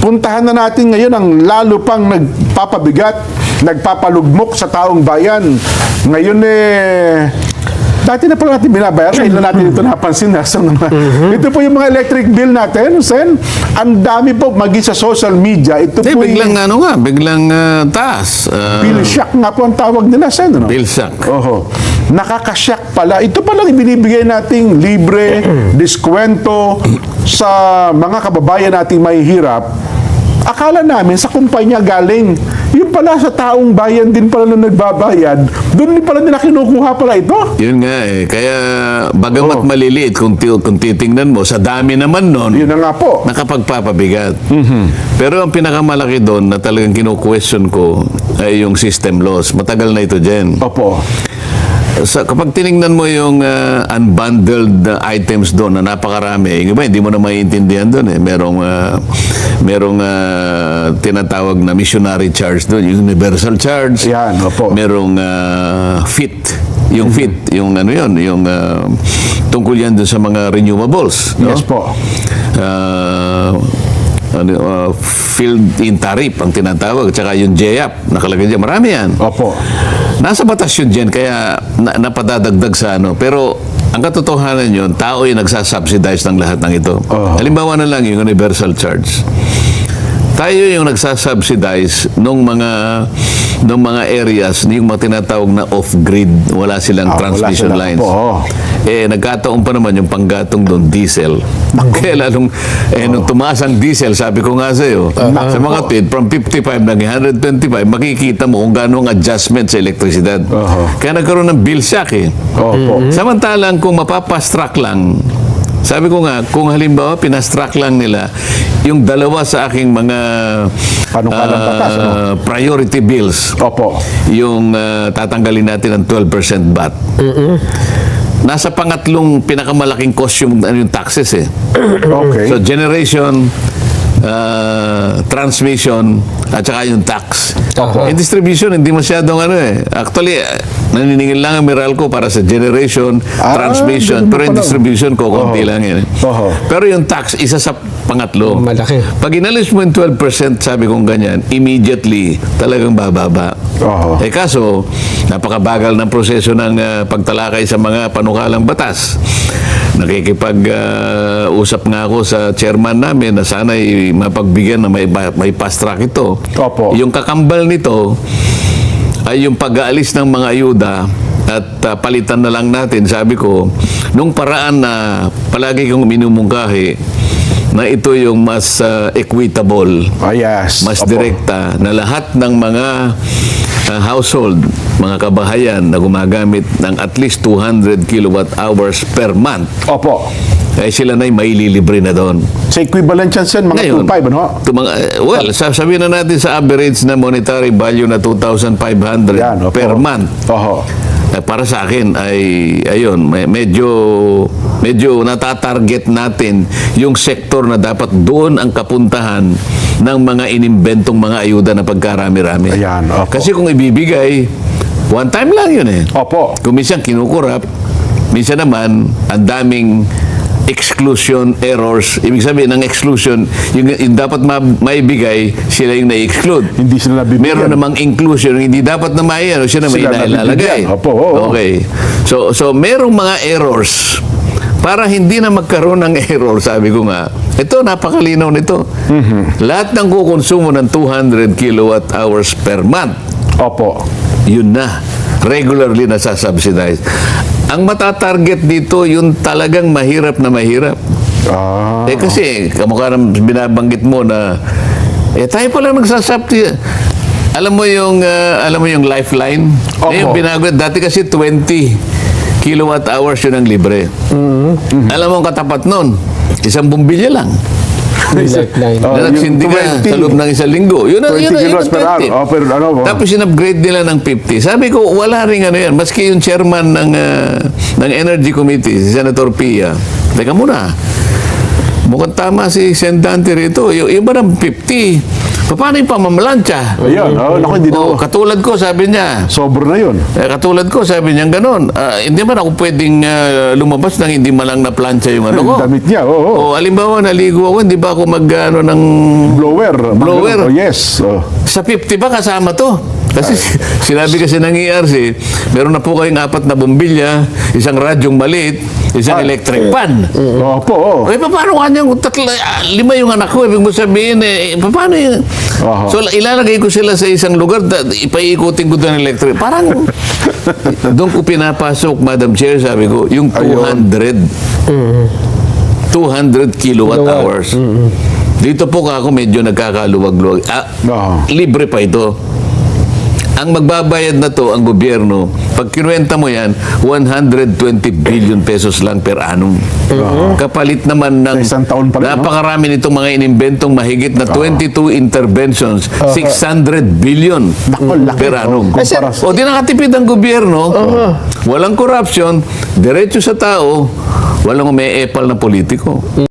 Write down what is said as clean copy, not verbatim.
puntahan na natin ngayon ang lalo pang nagpapabigat, nagpapalugmok sa taong bayan. Ngayon dati na pala natin binabayaran, ngayon na natin ito napansin. Ito po yung mga electric bill natin, Sen. Ang dami po, maging sa social media. Ito po biglang biglang taas. bill shock nga po ang tawag nila, Sen. Ano? Bill shock. Oho. Nakakasyak pala. Ito palang ibinibigay nating libre, diskwento sa mga kababayan nating mahihirap. Akala namin sa kumpanya galing. Yung pala sa taong bayan din pala na nagbabayad, doon din pala nila kinukuha pala ito. Yun nga Kaya bagamat maliliit, kung titingnan mo, sa dami naman nun, Yun na nga po. nakapagpapabigat. Pero ang pinakamalaki doon na talagang kino-question ko ay yung system loss. Matagal na ito dyan. Opo. Kapag tinignan mo yung unbundled items doon na napakarami, iba, hindi mo na maiintindihan doon merong tinatawag na missionary charge doon, yung universal charge. Yan, opo. Merong FIT, yung FIT, yung ano yun, yung tungkol yan doon sa mga renewables. No? Yes po. Field in tariff ang tinatawag, tsaka yung JAP, nakalagay dyan, marami yan. Opo. Nasa batas yun dyan, kaya napadadagdag sa ano. Pero ang katotohanan yun, tao yung nagsasubsidize ng lahat ng ito. Halimbawa na lang yung universal charge. Tayo yung nagsasubsidize nung mga areas, yung mga tinatawag na off-grid, wala silang transmission lines. Nagkataon pa naman yung panggatong doon, diesel. Kaya lalong, nung tumaas ang diesel, sabi ko nga sa'yo, sa mga tweet, from 55 naging 125, makikita mo kung gano'ng adjustment sa elektrisidad. Kaya nagkaroon ng bill shock Samantalang kung mapapastrack lang, sabi ko nga, kung halimbawa pinastrack lang nila yung dalawa sa aking mga panukalang batas, priority bills. Opo. Yung tatanggalin natin ng 12% VAT. Nasa pangatlong pinakamalaking cost yung taxes Okay. So generation, transmission, at saka yung tax. In distribution, hindi masyadong Actually, naniningil lang ang Meralco para sa generation, transmission, pero in distribution ko, konti lang yan. Pero yung tax, isa sa pangatlo. Malaki. Pag inalis mo yung 12%, sabi kong ganyan, immediately, talagang bababa. Kaso, napakabagal ng proseso ng pagtalakay sa mga panukalang batas. Nakikipag-usap nga ako sa chairman namin na sana'y mapagbigyan na may fast track ito. Opo. Yung kakambal nito ay yung pag-aalis ng mga ayuda at palitan na lang natin, sabi ko, nung paraan na palagi kong minumungkahi na ito yung mas equitable, Yes. mas Opo. direkta, na lahat ng mga household, mga kabahayan na gumagamit ng at least 200 kilowatt hours per month, Opo. ay sila na'y maililibre na doon. Sa equivalent yan, Sen, mga Ngayon, 2.5, ano? sabihin na natin sa average na monetary value na 2,500 Yan, opo. per month. Para sa akin ay ayun, medyo natatarget natin yung sektor na dapat doon ang kapuntahan ng mga inimbentong mga ayuda na pagkarami-rami. Ayan, opo. Kasi kung ibibigay, one time lang yun Opo. Kung minsan kinukurap, minsan naman ang daming exclusion errors. Ibig sabihin ng exclusion, yung dapat maibigay, sila yung na-exclude. Hindi sila nabibigyan. Meron namang inclusion, hindi dapat na siya na may Sila nailalagay. nabibigyan. Opo, oo. Okay. So merong mga errors para hindi na magkaroon ng error, sabi ko nga, ito, napakalinaw nito. Lahat ng kukonsumo ng 200 kilowatt hours per month, Opo. yun na. Regularly nasasubsidize. Ang matatarget dito, yung talagang mahirap na mahirap. Kasi, kamukha ng binabanggit mo na, tayo pala nagsasubsidize. Alam mo yung lifeline? Opo. Yung binago, dati kasi 20 kilowatt hours yun ang libre. Alam mo ang katapat nun? Isang bumbilya lang. Lifeline. Na nagsindi ka 20. sa loob ng isang linggo. Yun 20 kilos per hour. Tapos in-upgrade nila ng 50. Sabi ko, wala rin ano yan. Maski yung chairman ng Energy Committee, si Senator Pia, teka muna, mukhang tama si Sen. Dante rito. Yung ba ng 50? Paano yung pamamalansya? Ayun, naku, hindi na. Katulad ko, sabi niya. Sobra na yun. Katulad ko, sabi niya ganun. Hindi man ako pwedeng lumabas nang hindi malang na-plancha yung ano ko. Damit niya, oo. O, alimbawa, naligo ako, hindi ba ako ng Blower. Blower. Oh, yes. Oh. Sa 50 ba kasama to? Kasi sinabi kasi ng ERC, meron na po kayong 4 na bombilya, isang radyong maliit, isang electric pan. Opo, oo. Eh, paano kanyang 5 yung anak ko? Ibig mo sabihin, paano yung... Aha. So, ilalagay ko sila sa isang lugar, ipaikutin ko doon ng electric. Parang, doon ko pinapasok, Madam Chair, sabi ko, yung 200 kilowatt hours. Dito po ako medyo nagkakaluwag-luwag. Libre pa ito. Ang magbabayad na to, ang gobyerno, pag kinuwenta mo yan, 120 billion pesos lang per annum. Kapalit naman ng Sa isang taon pa rin, no? napakarami nitong mga inimbentong mahigit na 22 interventions, 600 billion Naku, laki. per annum. Kumparas- O di nakatipid ang gobyerno, walang corruption, diretso sa tao, walang umeepal na politiko.